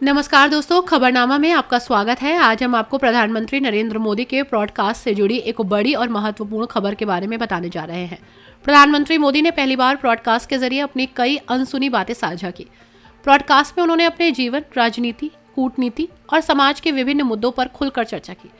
नमस्कार दोस्तों, खबरनामा में आपका स्वागत है। आज हम आपको प्रधानमंत्री नरेंद्र मोदी के ब्रॉडकास्ट से जुड़ी एक बड़ी और महत्वपूर्ण खबर के बारे में बताने जा रहे हैं। प्रधानमंत्री मोदी ने पहली बार ब्रॉडकास्ट के जरिए अपनी कई अनसुनी बातें साझा की। ब्रॉडकास्ट में उन्होंने अपने जीवन, राजनीति, कूटनीति और समाज के विभिन्न मुद्दों पर खुलकर चर्चा की।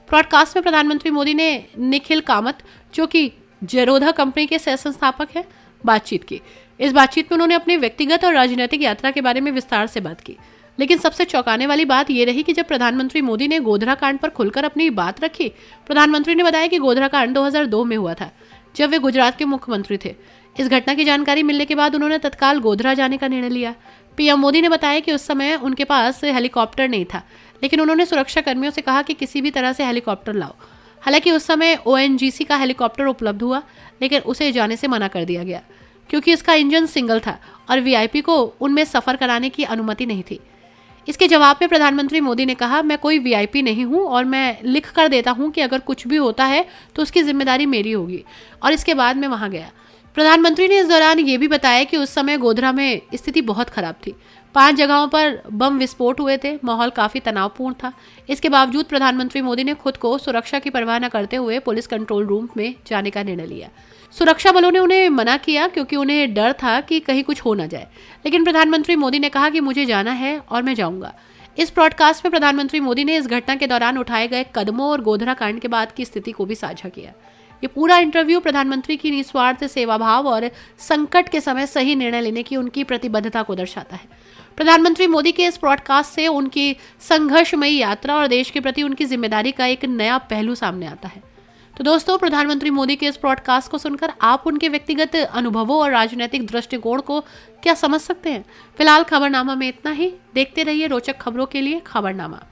ब्रॉडकास्ट में प्रधानमंत्री मोदी ने निखिल कामत, जो कि जेरोधा कंपनी के सह संस्थापक हैं, बातचीत की। इस बातचीत में उन्होंने अपनी व्यक्तिगत और राजनीतिक यात्रा के बारे में विस्तार से बात की। लेकिन सबसे चौंकाने वाली बात यह रही कि जब प्रधानमंत्री मोदी ने गोधरा कांड पर खुलकर अपनी बात रखी। प्रधानमंत्री ने बताया कि गोधरा कांड 2002 में हुआ था, जब वे गुजरात के मुख्यमंत्री थे। इस घटना की जानकारी मिलने के बाद उन्होंने तत्काल गोधरा जाने का निर्णय लिया। पीएम मोदी ने बताया कि उस समय उनके पास हेलीकॉप्टर नहीं था, लेकिन उन्होंने सुरक्षा कर्मियों से कहा कि किसी भी तरह से हेलीकॉप्टर लाओ। हालांकि उस समय ओएनजीसी का हेलीकॉप्टर उपलब्ध हुआ, लेकिन उसे जाने से मना कर दिया गया क्योंकि इसका इंजन सिंगल था और वीआईपी को उनमें सफर कराने की अनुमति नहीं थी। इसके जवाब में प्रधानमंत्री मोदी ने कहा, मैं कोई वीआईपी नहीं हूं और मैं लिख कर देता हूं कि अगर कुछ भी होता है तो उसकी जिम्मेदारी मेरी होगी। और इसके बाद मैं वहां गया। प्रधानमंत्री ने इस दौरान ये भी बताया कि उस समय गोधरा में स्थिति बहुत खराब थी। 5 जगहों पर बम विस्फोट हुए थे। माहौल काफी तनावपूर्ण था। इसके बावजूद प्रधानमंत्री मोदी ने खुद को सुरक्षा की परवाह न करते हुए पुलिस कंट्रोल रूम में जाने का निर्णय लिया। सुरक्षा बलों ने उन्हें मना किया क्योंकि उन्हें डर था कि कहीं कुछ हो न जाए, लेकिन प्रधानमंत्री मोदी ने कहा कि मुझे जाना है और मैं जाऊंगा। इस ब्रॉडकास्ट में प्रधानमंत्री मोदी ने इस घटना के दौरान उठाए गए कदमों और गोधरा कांड के बाद की स्थिति को भी साझा किया। ये पूरा इंटरव्यू प्रधानमंत्री की निस्वार्थ सेवा भाव और संकट के समय सही निर्णय लेने की उनकी प्रतिबद्धता को दर्शाता है। प्रधानमंत्री मोदी के इस ब्रॉडकास्ट से उनकी संघर्षमयी यात्रा और देश के प्रति उनकी जिम्मेदारी का एक नया पहलू सामने आता है। तो दोस्तों, प्रधानमंत्री मोदी के इस ब्रॉडकास्ट को सुनकर आप उनके व्यक्तिगत अनुभवों और राजनीतिक दृष्टिकोण को क्या समझ सकते हैं? फिलहाल खबरनामा में इतना ही। देखते रहिए रोचक खबरों के लिए खबरनामा।